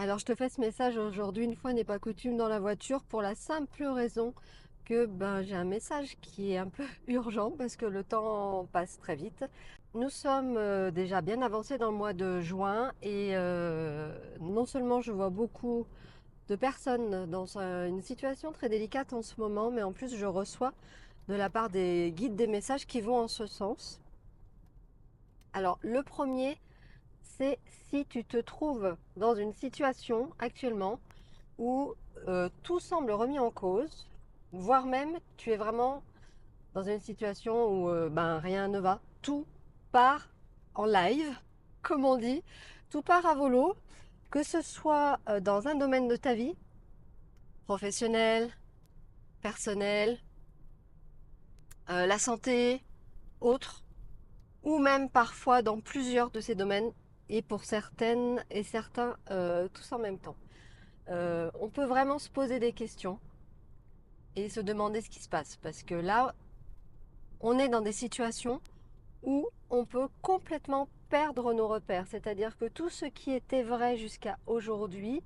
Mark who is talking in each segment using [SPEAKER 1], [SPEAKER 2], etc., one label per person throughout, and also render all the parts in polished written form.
[SPEAKER 1] Alors, je te fais ce message aujourd'hui, une fois n'est pas coutume, dans la voiture, pour la simple raison que j'ai un message qui est un peu urgent parce que le temps passe très vite. Nous sommes déjà bien avancés dans le mois de juin et non seulement je vois beaucoup de personnes dans une situation très délicate en ce moment, mais en plus je reçois de la part des guides des messages qui vont en ce sens. Alors, le premier, c'est si tu te trouves dans une situation actuellement où tout semble remis en cause, voire même tu es vraiment dans une situation où rien ne va, tout part en live, comme on dit, tout part à volo, que ce soit dans un domaine de ta vie, professionnel, personnel, la santé, autre, ou même parfois dans plusieurs de ces domaines, et pour certaines et certains, tous en même temps. On peut vraiment se poser des questions et se demander ce qui se passe. Parce que là, on est dans des situations où on peut complètement perdre nos repères. C'est-à-dire que tout ce qui était vrai jusqu'à aujourd'hui,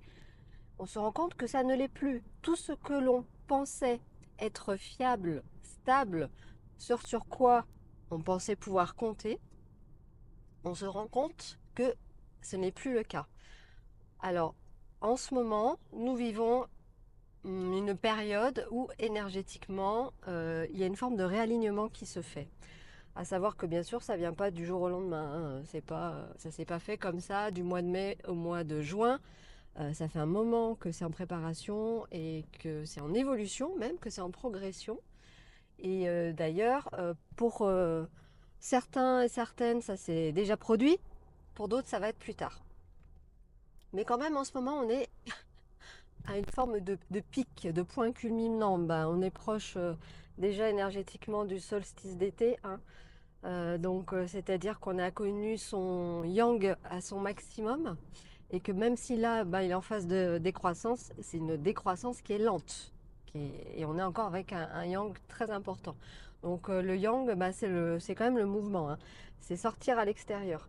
[SPEAKER 1] on se rend compte que ça ne l'est plus. Tout ce que l'on pensait être fiable, stable, sur quoi on pensait pouvoir compter, on se rend compte que ce n'est plus le cas. Alors, en ce moment, nous vivons une période où énergétiquement, il y a une forme de réalignement qui se fait. À savoir que bien sûr, ça vient pas du jour au lendemain, hein. Ça s'est pas fait comme ça du mois de mai au mois de juin. Ça fait un moment que c'est en préparation et que c'est en évolution, même que c'est en progression. Et d'ailleurs, pour certains et certaines, ça s'est déjà produit. Pour d'autres, ça va être plus tard. Mais quand même, en ce moment, on est à une forme de pic, de point culminant. On est proche déjà énergétiquement du solstice d'été, hein. C'est-à-dire qu'on a connu son yang à son maximum et que même si là, il est en phase de décroissance, c'est une décroissance qui est lente. Et on est encore avec un yang très important. Donc le yang, c'est quand même le mouvement, hein. C'est sortir à l'extérieur.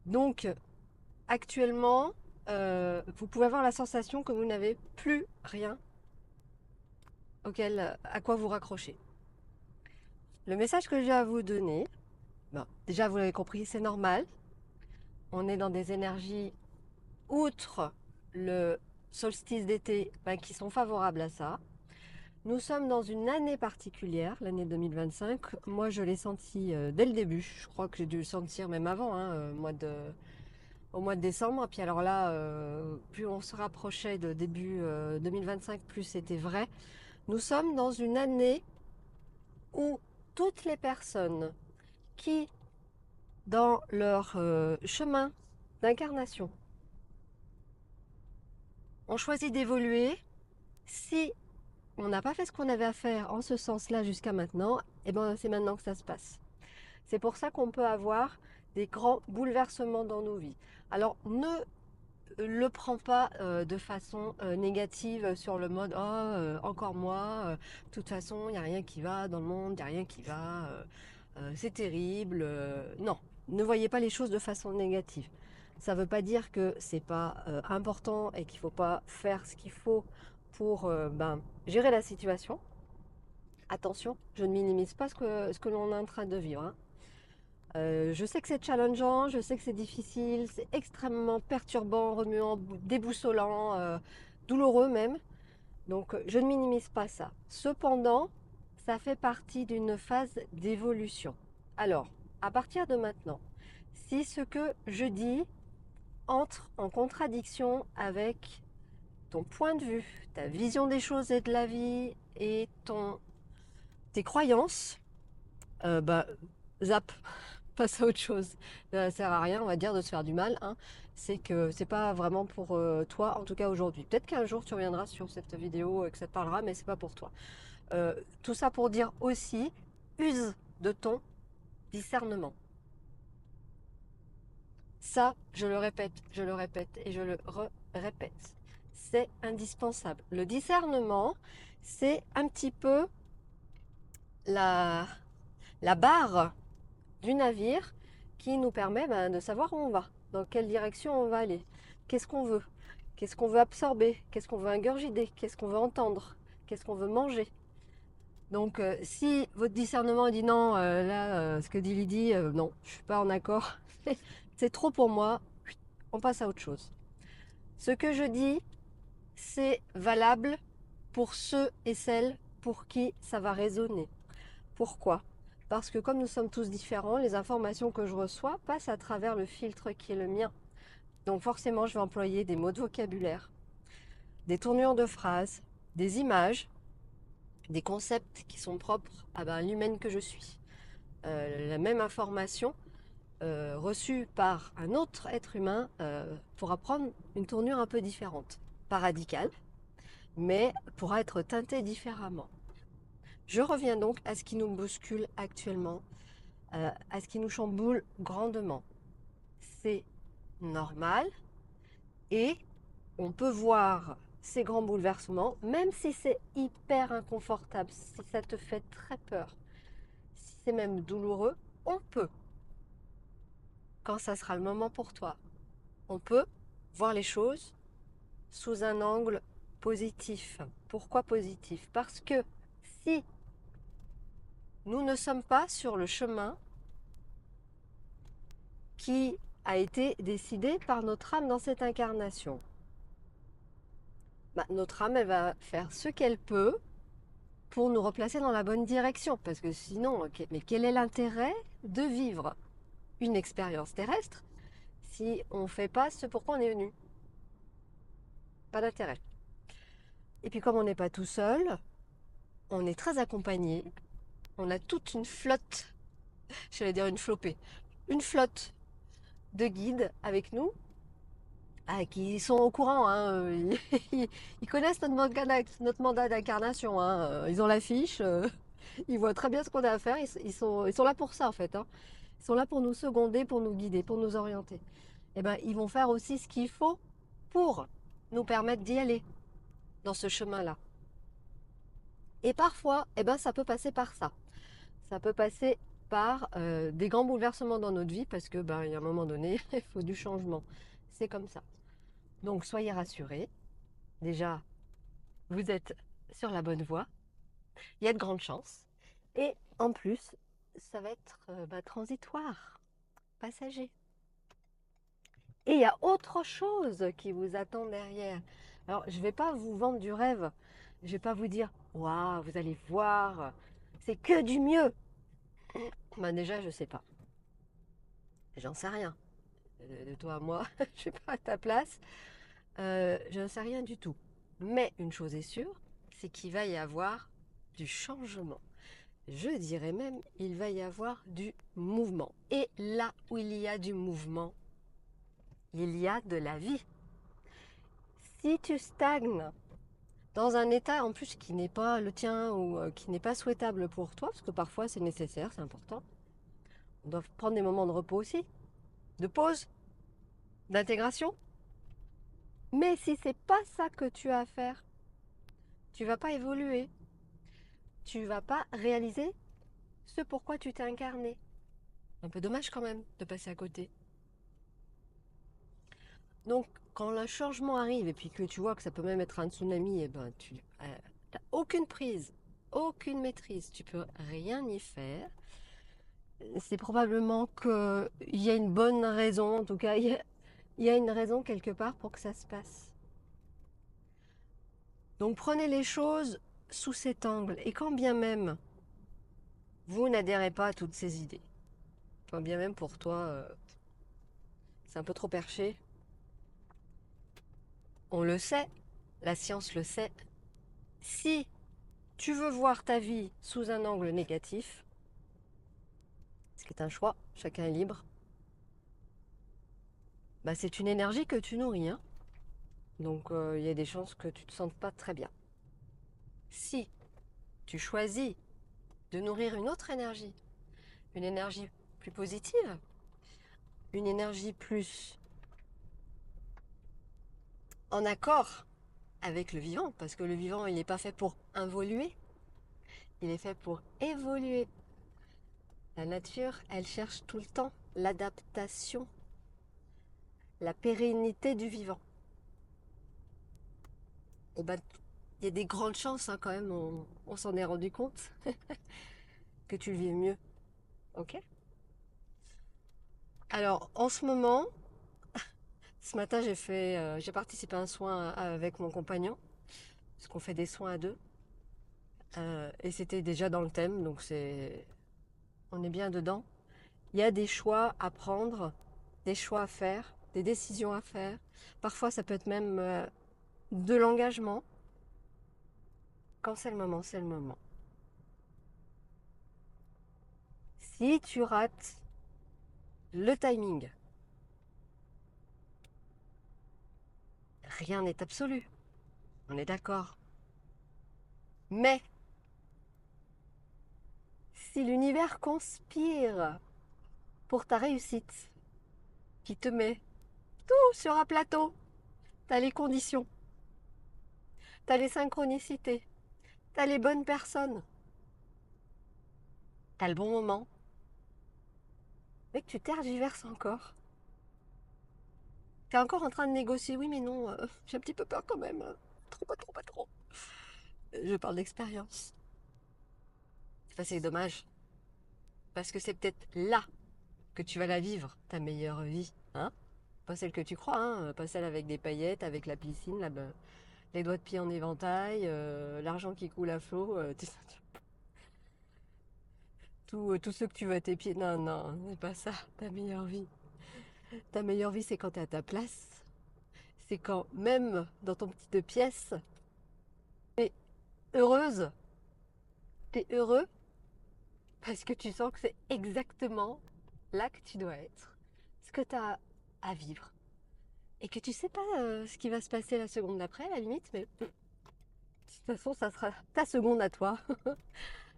[SPEAKER 1] Donc actuellement, vous pouvez avoir la sensation que vous n'avez plus rien à quoi vous raccrocher. Le message que j'ai à vous donner, déjà vous l'avez compris, c'est normal. On est dans des énergies, outre le solstice d'été, qui sont favorables à ça. Nous sommes dans une année particulière, l'année 2025. Moi, je l'ai senti dès le début. Je crois que j'ai dû le sentir même avant, hein, au mois de décembre. Et puis alors là, plus on se rapprochait de début 2025, plus c'était vrai. Nous sommes dans une année où toutes les personnes qui, dans leur chemin d'incarnation, ont choisi d'évoluer, si on n'a pas fait ce qu'on avait à faire en ce sens-là jusqu'à maintenant, c'est maintenant que ça se passe. C'est pour ça qu'on peut avoir des grands bouleversements dans nos vies. Alors ne le prends pas de façon négative sur le mode oh encore moi, de toute façon il n'y a rien qui va dans le monde, il n'y a rien qui va, c'est terrible. Non, ne voyez pas les choses de façon négative. Ça ne veut pas dire que c'est pas important et qu'il ne faut pas faire ce qu'il faut pour gérer la situation. Attention, je ne minimise pas ce que l'on est en train de vivre, hein. Je sais que c'est challengeant, je sais que c'est difficile, c'est extrêmement perturbant, remuant, déboussolant, douloureux même. Donc je ne minimise pas ça. Cependant, ça fait partie d'une phase d'évolution. Alors, à partir de maintenant, si ce que je dis entre en contradiction avec ton point de vue, ta vision des choses et de la vie et tes croyances, zap, passe à autre chose. Ça sert à rien, on va dire, de se faire du mal, hein. C'est que c'est pas vraiment pour toi, en tout cas aujourd'hui. Peut-être qu'un jour tu reviendras sur cette vidéo et que ça te parlera, mais c'est pas pour toi. Tout ça pour dire aussi, use de ton discernement. Ça, je le répète et je le répète. C'est indispensable. Le discernement, c'est un petit peu la, la barre du navire qui nous permet de savoir où on va, dans quelle direction on va aller, qu'est-ce qu'on veut, Qu'est-ce qu'on veut absorber? Qu'est-ce qu'on veut ingurgiter? Qu'est-ce qu'on veut entendre? Qu'est-ce qu'on veut manger? Donc, si votre discernement dit non, là, ce que dit Lydie, non, je suis pas en accord, c'est trop pour moi, on passe à autre chose. Ce que je dis, c'est valable pour ceux et celles pour qui ça va résonner. Pourquoi? Parce que comme nous sommes tous différents, les informations que je reçois passent à travers le filtre qui est le mien. Donc forcément, je vais employer des mots de vocabulaire, des tournures de phrases, des images, des concepts qui sont propres à l'humaine que je suis. La même information reçue par un autre être humain pourra prendre une tournure un peu différente. Pas radicale, mais pourra être teintée différemment. Je reviens donc à ce qui nous bouscule actuellement, à ce qui nous chamboule grandement. C'est normal et on peut voir ces grands bouleversements, même si c'est hyper inconfortable, si ça te fait très peur, si c'est même douloureux, on peut, quand ça sera le moment pour toi, on peut voir les choses sous un angle positif. Pourquoi positif? Parce que si nous ne sommes pas sur le chemin qui a été décidé par notre âme dans cette incarnation, notre âme, elle va faire ce qu'elle peut pour nous replacer dans la bonne direction. Parce que sinon, mais quel est l'intérêt de vivre une expérience terrestre si on ne fait pas ce pourquoi on est venu? Pas d'intérêt. Et puis comme on n'est pas tout seul, on est très accompagné. On a toute une flotte, j'allais dire une flopée, une flotte de guides avec nous, qui sont au courant, hein, ils connaissent notre mandat d'incarnation, hein, ils ont la fiche, ils voient très bien ce qu'on a à faire, ils sont là pour ça en fait, hein. Ils sont là pour nous seconder, pour nous guider, pour nous orienter. Et ben, ils vont faire aussi ce qu'il faut pour nous permettre d'y aller dans ce chemin-là. Et parfois, ça peut passer par ça. Ça peut passer par des grands bouleversements dans notre vie parce que, il y a un moment donné, il faut du changement. C'est comme ça. Donc, soyez rassurés. Déjà, vous êtes sur la bonne voie. Il y a de grandes chances. Et en plus, ça va être transitoire, passager. Et il y a autre chose qui vous attend derrière. Alors, je ne vais pas vous vendre du rêve. Je ne vais pas vous dire, waouh, vous allez voir, c'est que du mieux. Déjà, je ne sais pas. J'en sais rien. De toi à moi, je ne suis pas à ta place. Je ne sais rien du tout. Mais une chose est sûre, c'est qu'il va y avoir du changement. Je dirais même, il va y avoir du mouvement. Et là où il y a du mouvement, il y a de la vie. Si tu stagnes dans un état en plus qui n'est pas le tien ou qui n'est pas souhaitable pour toi, parce que parfois c'est nécessaire, c'est important, on doit prendre des moments de repos aussi, de pause, d'intégration. Mais si c'est pas ça que tu as à faire, tu vas pas évoluer, tu vas pas réaliser ce pourquoi tu t'es incarné. Un peu dommage quand même de passer à côté. Donc, quand le changement arrive et puis que tu vois que ça peut même être un tsunami, tu n'as aucune prise, aucune maîtrise, tu peux rien y faire. C'est probablement qu'il y a une bonne raison, en tout cas, il y a une raison quelque part pour que ça se passe. Donc, prenez les choses sous cet angle. Et quand bien même vous n'adhérez pas à toutes ces idées, quand bien même pour toi, c'est un peu trop perché, on le sait, la science le sait. Si tu veux voir ta vie sous un angle négatif, ce qui est un choix, chacun est libre, c'est une énergie que tu nourris, hein. Donc il y a des chances que tu ne te sentes pas très bien. Si tu choisis de nourrir une autre énergie, une énergie plus positive, une énergie plus en accord avec le vivant, parce que le vivant, il n'est pas fait pour involuer, il est fait pour évoluer. La nature, elle cherche tout le temps l'adaptation, la pérennité du vivant. Et ben, il y a des grandes chances hein, quand même, on s'en est rendu compte, que tu le vives mieux. Ok? Alors, en ce moment, ce matin, j'ai participé à un soin avec mon compagnon, parce qu'on fait des soins à deux. Et c'était déjà dans le thème, donc on est bien dedans. Il y a des choix à prendre, des choix à faire, des décisions à faire. Parfois, ça peut être même de l'engagement. Quand c'est le moment, c'est le moment. Si tu rates le timing, rien n'est absolu. On est d'accord. Mais si l'univers conspire pour ta réussite, qui te met tout sur un plateau, t'as les conditions, t'as les synchronicités, t'as les bonnes personnes, t'as le bon moment, mais que tu tergiverses encore. T'es encore en train de négocier, oui mais non, j'ai un petit peu peur quand même. Trop, pas trop, pas trop. Je parle d'expérience. Enfin, c'est dommage, parce que c'est peut-être là que tu vas la vivre, ta meilleure vie. Hein, pas celle que tu crois, hein, pas celle avec des paillettes, avec la piscine, les doigts de pied en éventail, l'argent qui coule à flot, tout ce que tu veux à tes pieds. Non, non, c'est pas ça, ta meilleure vie. Ta meilleure vie, c'est quand t'es à ta place. C'est quand, même dans ton petite pièce, t'es heureuse, t'es heureux, parce que tu sens que c'est exactement là que tu dois être. Ce que t'as à vivre. Et que tu sais pas ce qui va se passer la seconde d'après, à la limite, mais de toute façon, ça sera ta seconde à toi,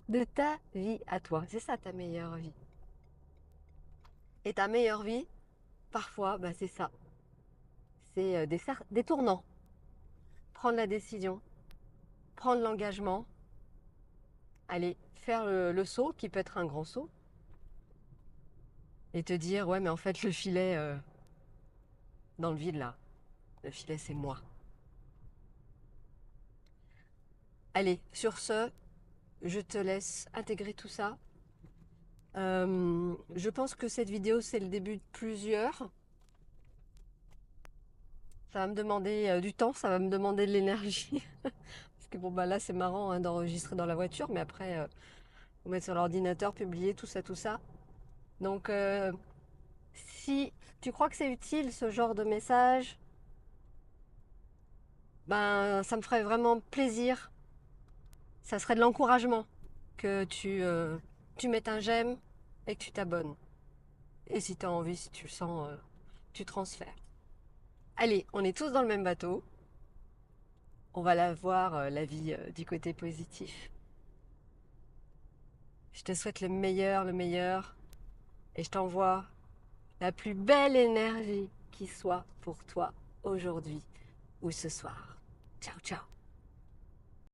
[SPEAKER 1] de ta vie à toi. C'est ça ta meilleure vie. Et ta meilleure vie, parfois, bah, c'est ça. C'est des tournants. Prendre la décision, prendre l'engagement, aller faire le saut, qui peut être un grand saut, et te dire, ouais, mais en fait, le filet dans le vide, là, le filet, c'est moi. Allez, sur ce, je te laisse intégrer tout ça. Je pense que cette vidéo, c'est le début de plusieurs. Ça va me demander du temps, ça va me demander de l'énergie. Parce que bon, bah là, c'est marrant hein, d'enregistrer dans la voiture, mais après, faut mettre sur l'ordinateur, publier, tout ça, tout ça. Donc, si tu crois que c'est utile ce genre de message, ben, ça me ferait vraiment plaisir. Ça serait de l'encouragement que tu mettes un j'aime et que tu t'abonnes. Et si tu as envie, si tu le sens, tu transfères. Allez, on est tous dans le même bateau. On va la voir, la vie, du côté positif. Je te souhaite le meilleur, et je t'envoie la plus belle énergie qui soit pour toi aujourd'hui ou ce soir. Ciao, ciao.